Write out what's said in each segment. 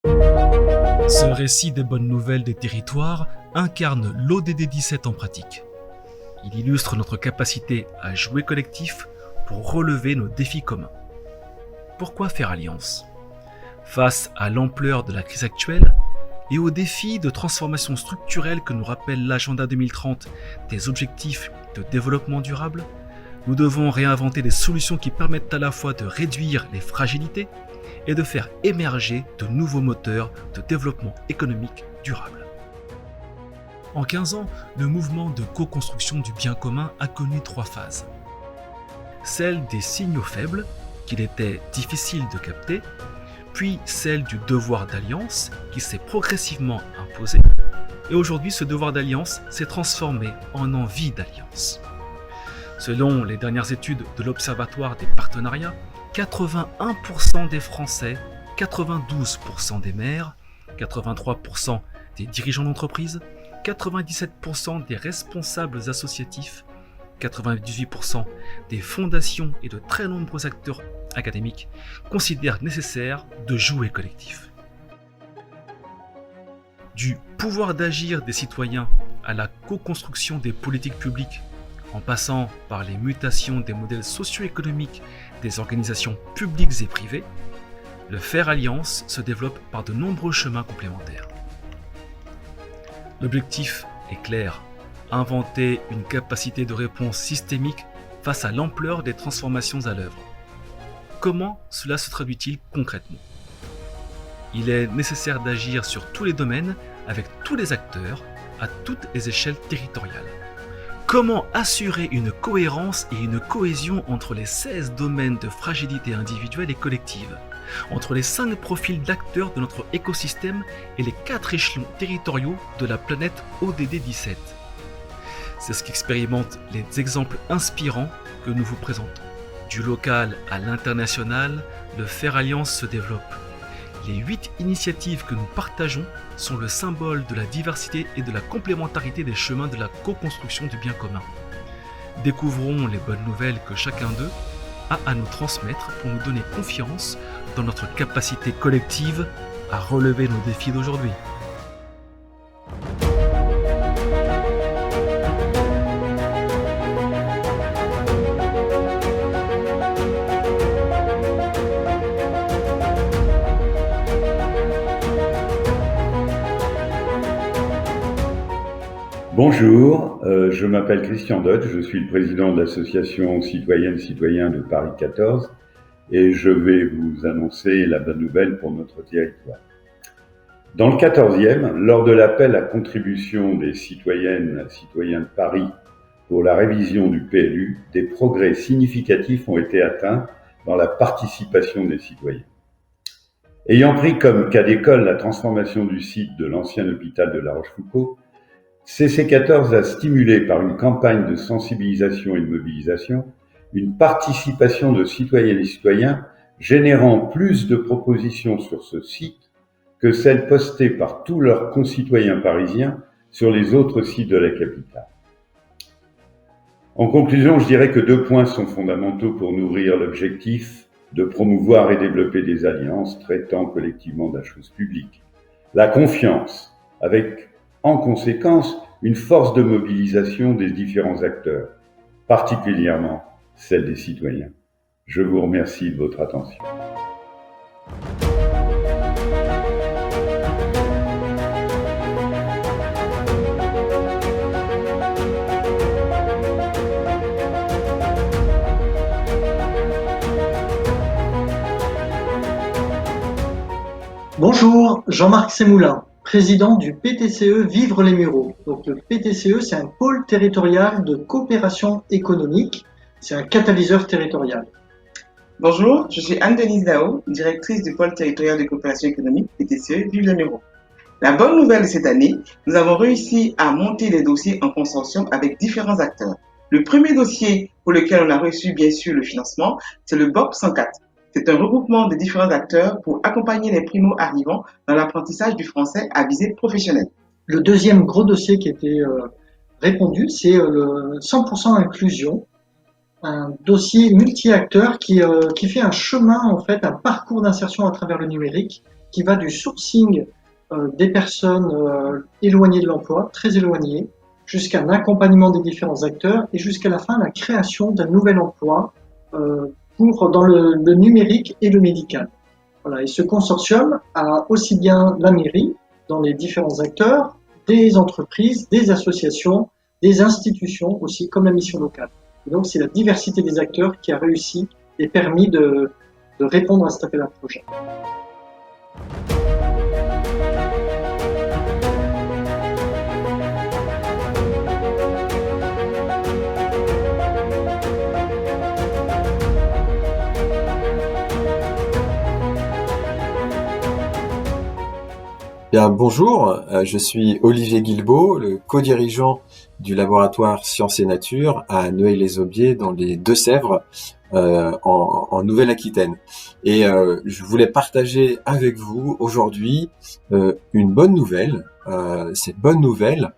Ce récit des bonnes nouvelles des territoires incarne l'ODD 17 en pratique. Il illustre notre capacité à jouer collectif pour relever nos défis communs. Pourquoi faire alliance ? Face à l'ampleur de la crise actuelle et aux défis de transformation structurelle que nous rappelle l'agenda 2030 des objectifs de développement durable, nous devons réinventer des solutions qui permettent à la fois de réduire les fragilités et de faire émerger de nouveaux moteurs de développement économique durable. En 15 ans, le mouvement de co-construction du bien commun a connu 3 phases. Celle des signaux faibles, qu'il était difficile de capter, puis celle du devoir d'alliance, qui s'est progressivement imposé, et aujourd'hui ce devoir d'alliance s'est transformé en envie d'alliance. Selon les dernières études de l'Observatoire des partenariats, 81% des Français, 92% des maires, 83% des dirigeants d'entreprise, 97% des responsables associatifs, 98% des fondations et de très nombreux acteurs académiques considèrent nécessaire de jouer collectif. Du pouvoir d'agir des citoyens à la co-construction des politiques publiques, en passant par les mutations des modèles socio-économiques des organisations publiques et privées, le faire alliance se développe par de nombreux chemins complémentaires. L'objectif est clair, inventer une capacité de réponse systémique face à l'ampleur des transformations à l'œuvre. Comment cela se traduit-il concrètement ? Il est nécessaire d'agir sur tous les domaines avec tous les acteurs à toutes les échelles territoriales. Comment assurer une cohérence et une cohésion entre les 16 domaines de fragilité individuelle et collective, entre les 5 profils d'acteurs de notre écosystème et les 4 échelons territoriaux de la planète ODD 17 ? C'est ce qu'expérimentent les exemples inspirants que nous vous présentons. Du local à l'international, le Faire Alliance se développe. Les 8 initiatives que nous partageons sont le symbole de la diversité et de la complémentarité des chemins de la co-construction du bien commun. Découvrons les bonnes nouvelles que chacun d'eux a à nous transmettre pour nous donner confiance dans notre capacité collective à relever nos défis d'aujourd'hui. Bonjour, je m'appelle Christian Dodge, je suis le président de l'association citoyenne-citoyen de Paris 14 et je vais vous annoncer la bonne nouvelle pour notre territoire. Dans le 14e, lors de l'appel à contribution des citoyennes et citoyens de Paris pour la révision du PLU, des progrès significatifs ont été atteints dans la participation des citoyens. Ayant pris comme cas d'école la transformation du site de l'ancien hôpital de La Rochefoucauld, CC14 a stimulé par une campagne de sensibilisation et de mobilisation une participation de citoyennes et citoyens générant plus de propositions sur ce site que celles postées par tous leurs concitoyens parisiens sur les autres sites de la capitale. En conclusion, je dirais que 2 points sont fondamentaux pour nourrir l'objectif de promouvoir et développer des alliances traitant collectivement de la chose publique. La confiance, avec en conséquence, une force de mobilisation des différents acteurs, particulièrement celle des citoyens. Je vous remercie de votre attention. Bonjour, Jean-Marc Sémoulin, président du PTCE Vivre les Mureaux. Donc le PTCE, c'est un pôle territorial de coopération économique, c'est un catalyseur territorial. Bonjour, je suis Anne-Denise Dao, directrice du pôle territorial de coopération économique PTCE Vivre les Mureaux. La bonne nouvelle de cette année, nous avons réussi à monter les dossiers en consortium avec différents acteurs. Le premier dossier pour lequel on a reçu bien sûr le financement, c'est le BOP 104. C'est un regroupement de différents acteurs pour accompagner les primo-arrivants dans l'apprentissage du français à visée professionnelle. Le deuxième gros dossier qui a été répondu, c'est le 100% inclusion, un dossier multi-acteurs qui fait un chemin, en fait, un parcours d'insertion à travers le numérique, qui va du sourcing des personnes éloignées de l'emploi, très éloignées, jusqu'à un accompagnement des différents acteurs et jusqu'à la fin la création d'un nouvel emploi dans le numérique et le médical. Voilà. Et ce consortium a aussi bien la mairie dans les différents acteurs, des entreprises, des associations, des institutions aussi, comme la mission locale. Et donc c'est la diversité des acteurs qui a réussi et permis de répondre à cet appel à projet. Bien, bonjour, je suis Olivier Guilbeault, le co-dirigeant du laboratoire Sciences et Nature à Noailles-les-Aubiers dans les Deux-Sèvres en Nouvelle-Aquitaine. Et je voulais partager avec vous aujourd'hui une bonne nouvelle. Cette bonne nouvelle,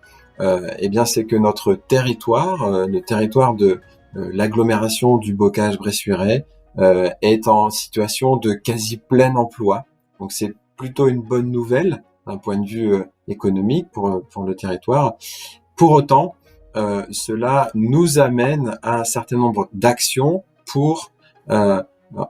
c'est que notre territoire, le territoire de l'agglomération du Bocage-Bressuiret, est en situation de quasi plein emploi. Donc c'est plutôt une bonne nouvelle d'un point de vue économique pour le territoire. Pour autant, cela nous amène à un certain nombre d'actions pour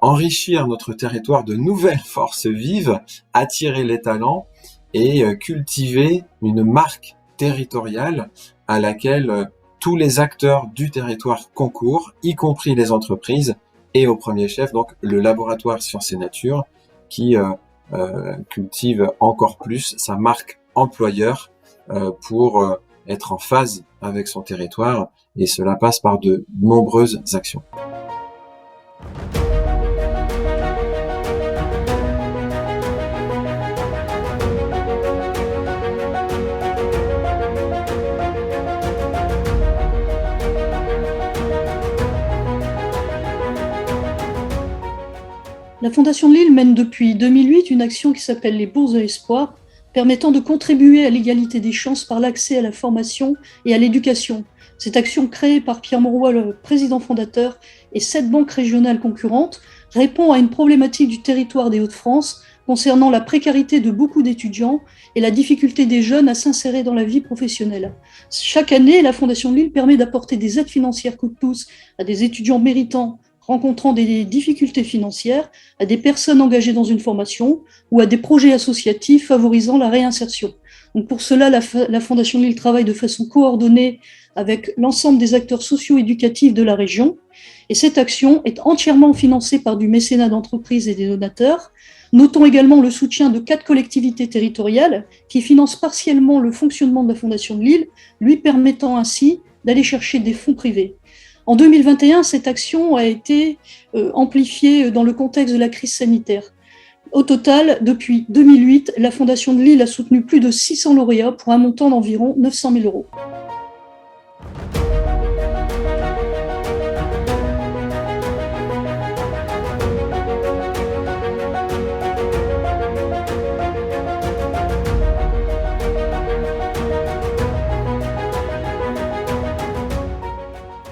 enrichir notre territoire de nouvelles forces vives, attirer les talents et cultiver une marque territoriale à laquelle tous les acteurs du territoire concourent, y compris les entreprises et au premier chef donc le laboratoire Sciences et Nature qui cultive encore plus sa marque employeur pour être en phase avec son territoire, et cela passe par de nombreuses actions. La Fondation de Lille mène depuis 2008 une action qui s'appelle les Bourses de l'Espoir, permettant de contribuer à l'égalité des chances par l'accès à la formation et à l'éducation. Cette action créée par Pierre Mauroy, le président fondateur, et 7 banques régionales concurrentes, répond à une problématique du territoire des Hauts-de-France concernant la précarité de beaucoup d'étudiants et la difficulté des jeunes à s'insérer dans la vie professionnelle. Chaque année, la Fondation de Lille permet d'apporter des aides financières coup de pouce à des étudiants méritants rencontrant des difficultés financières, à des personnes engagées dans une formation ou à des projets associatifs favorisant la réinsertion. Donc pour cela, la Fondation de Lille travaille de façon coordonnée avec l'ensemble des acteurs socio-éducatifs de la région. Et cette action est entièrement financée par du mécénat d'entreprises et des donateurs. Notons également le soutien de 4 collectivités territoriales qui financent partiellement le fonctionnement de la Fondation de Lille, lui permettant ainsi d'aller chercher des fonds privés. En 2021, cette action a été amplifiée dans le contexte de la crise sanitaire. Au total, depuis 2008, la Fondation de Lille a soutenu plus de 600 lauréats pour un montant d'environ 900 000 €.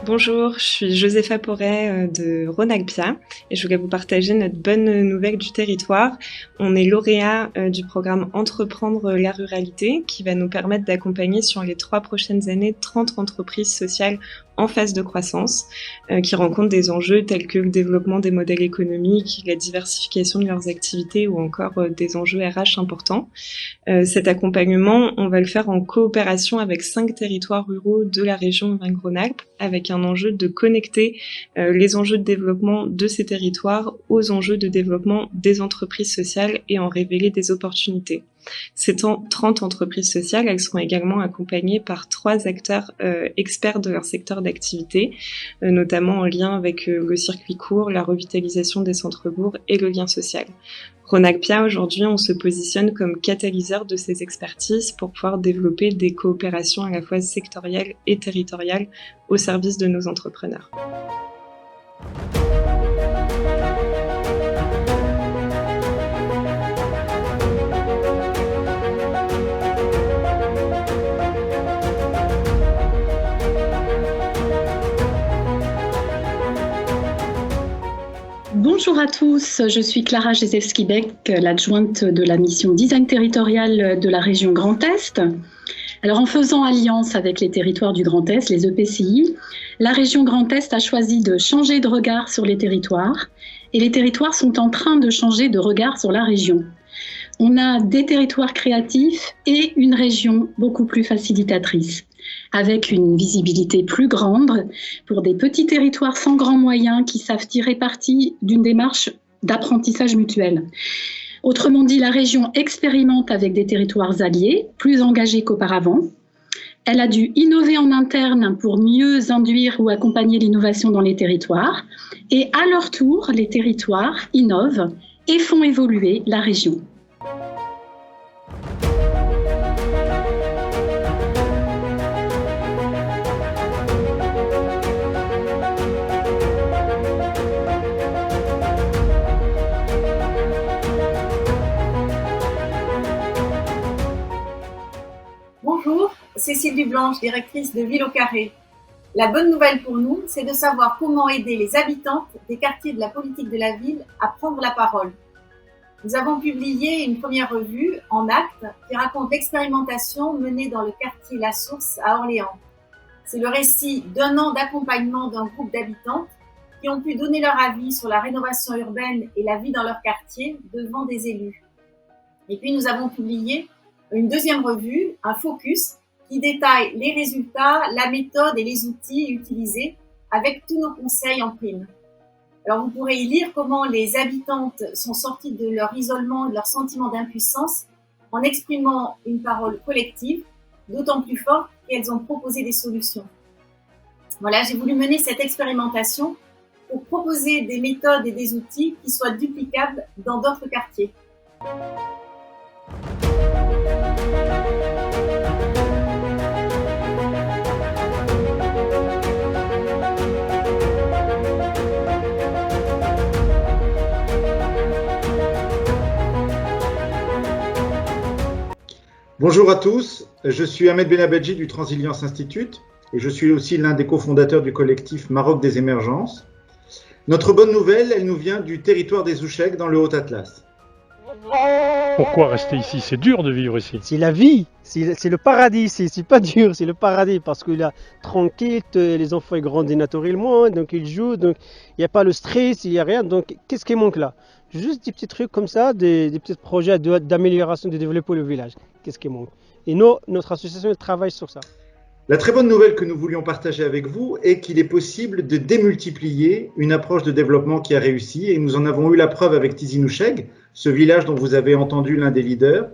Bonjour, je suis Josépha Porret de Rhône-Alpia et je voulais vous partager notre bonne nouvelle du territoire. On est lauréat du programme Entreprendre la ruralité qui va nous permettre d'accompagner sur les 3 prochaines années 30 entreprises sociales en phase de croissance qui rencontrent des enjeux tels que le développement des modèles économiques, la diversification de leurs activités ou encore des enjeux RH importants. Cet accompagnement, on va le faire en coopération avec 5 territoires ruraux de la région Auvergne-Rhône-Alpes avec un enjeu de connecter les enjeux de développement de ces territoires aux enjeux de développement des entreprises sociales et en révéler des opportunités. Ces 30 entreprises sociales, elles seront également accompagnées par 3 acteurs experts de leur secteur d'activité, notamment en lien avec le circuit court, la revitalisation des centres-bourgs et le lien social. Rhône-Alpia, aujourd'hui, on se positionne comme catalyseur de ces expertises pour pouvoir développer des coopérations à la fois sectorielles et territoriales au service de nos entrepreneurs. Bonjour Bonjour à tous, je suis Clara Jezewski-Beck, l'adjointe de la mission design territorial de la région Grand Est. Alors en faisant alliance avec les territoires du Grand Est, les EPCI, la région Grand Est a choisi de changer de regard sur les territoires et les territoires sont en train de changer de regard sur la région. On a des territoires créatifs et une région beaucoup plus facilitatrice, avec une visibilité plus grande pour des petits territoires sans grands moyens qui savent tirer parti d'une démarche d'apprentissage mutuel. Autrement dit, la région expérimente avec des territoires alliés, plus engagés qu'auparavant. Elle a dû innover en interne pour mieux induire ou accompagner l'innovation dans les territoires. Et à leur tour, les territoires innovent et font évoluer la région. Bonjour, Cécile Dublanche, directrice de Ville au Carré. La bonne nouvelle pour nous, c'est de savoir comment aider les habitantes des quartiers de la politique de la ville à prendre la parole. Nous avons publié une première revue en actes qui raconte l'expérimentation menée dans le quartier La Source à Orléans. C'est le récit d'1 an d'accompagnement d'un groupe d'habitantes qui ont pu donner leur avis sur la rénovation urbaine et la vie dans leur quartier devant des élus. Et puis nous avons publié une deuxième revue, un focus, qui détaille les résultats, la méthode et les outils utilisés avec tous nos conseils en prime. Alors vous pourrez y lire comment les habitantes sont sorties de leur isolement, de leur sentiment d'impuissance, en exprimant une parole collective, d'autant plus forte qu'elles ont proposé des solutions. Voilà, j'ai voulu mener cette expérimentation pour proposer des méthodes et des outils qui soient duplicables dans d'autres quartiers. Bonjour à tous, je suis Ahmed Benabadji du Transilience Institute et je suis aussi l'un des cofondateurs du collectif Maroc des Émergences. Notre bonne nouvelle, elle nous vient du territoire des Ouchègues dans le Haut-Atlas. Pourquoi rester ici? C'est dur de vivre ici. C'est la vie, c'est le paradis ici, c'est pas dur, c'est le paradis parce qu'il y a tranquille, les enfants ils grandissent naturellement, donc ils jouent, donc il n'y a pas le stress, il n'y a rien, donc qu'est-ce qui manque là? Juste des petits trucs comme ça, des petits projets d'amélioration, de développer le village. Qu'est-ce qui manque? Et nous, notre association elle travaille sur ça. La très bonne nouvelle que nous voulions partager avec vous est qu'il est possible de démultiplier une approche de développement qui a réussi et nous en avons eu la preuve avec Tizi Oucheg, ce village dont vous avez entendu l'un des leaders.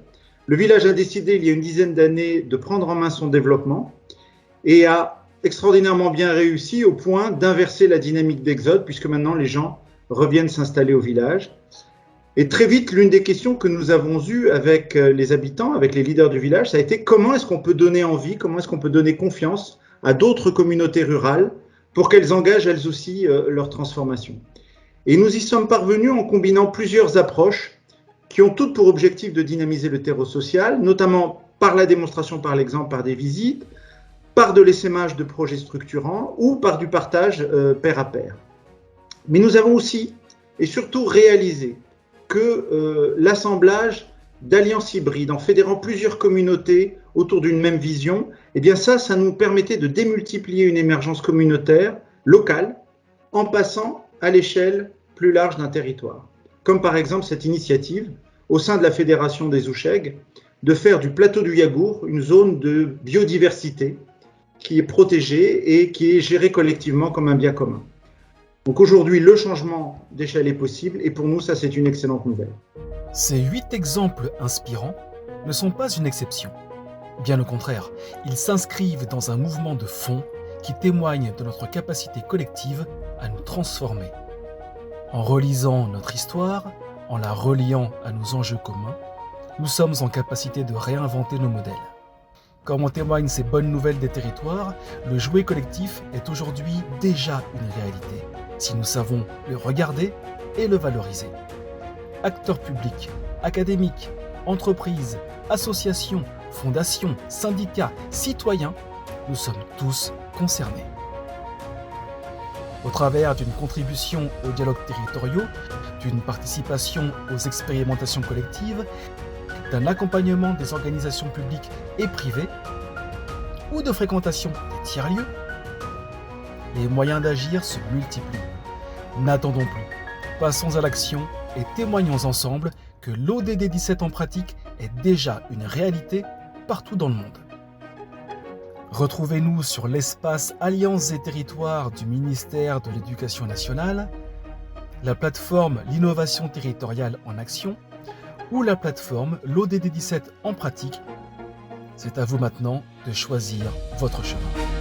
Le village a décidé il y a une dizaine d'années de prendre en main son développement et a extraordinairement bien réussi au point d'inverser la dynamique d'exode puisque maintenant les gens reviennent s'installer au village. Et très vite, l'une des questions que nous avons eues avec les habitants, avec les leaders du village, ça a été comment est-ce qu'on peut donner envie, comment est-ce qu'on peut donner confiance à d'autres communautés rurales pour qu'elles engagent elles aussi leur transformation. Et nous y sommes parvenus en combinant plusieurs approches qui ont toutes pour objectif de dynamiser le terreau social, notamment par la démonstration, par l'exemple, par des visites, par de l'essaimage de projets structurants ou par du partage pair à pair. Mais nous avons aussi et surtout réalisé que l'assemblage d'alliances hybrides en fédérant plusieurs communautés autour d'une même vision, eh bien ça nous permettait de démultiplier une émergence communautaire locale en passant à l'échelle plus large d'un territoire. Comme par exemple cette initiative au sein de la Fédération des Ouchègues de faire du plateau du Yagour une zone de biodiversité qui est protégée et qui est gérée collectivement comme un bien commun. Donc aujourd'hui, le changement d'échelle est possible et pour nous, ça c'est une excellente nouvelle. Ces 8 exemples inspirants ne sont pas une exception. Bien au contraire, ils s'inscrivent dans un mouvement de fond qui témoigne de notre capacité collective à nous transformer. En relisant notre histoire, en la reliant à nos enjeux communs, nous sommes en capacité de réinventer nos modèles. Comme en témoignent ces bonnes nouvelles des territoires, le jouet collectif est aujourd'hui déjà une réalité, si nous savons le regarder et le valoriser. Acteurs publics, académiques, entreprises, associations, fondations, syndicats, citoyens, nous sommes tous concernés. au travers d'une contribution aux dialogues territoriaux, d'une participation aux expérimentations collectives, d'un accompagnement des organisations publiques et privées, ou de fréquentation des tiers-lieux, les moyens d'agir se multiplient. N'attendons plus, passons à l'action et témoignons ensemble que l'ODD 17 en pratique est déjà une réalité partout dans le monde. Retrouvez-nous sur l'espace Alliances et Territoires du ministère de l'Éducation nationale, la plateforme L'innovation territoriale en action ou la plateforme l'ODD 17 en pratique. C'est à vous maintenant de choisir votre chemin.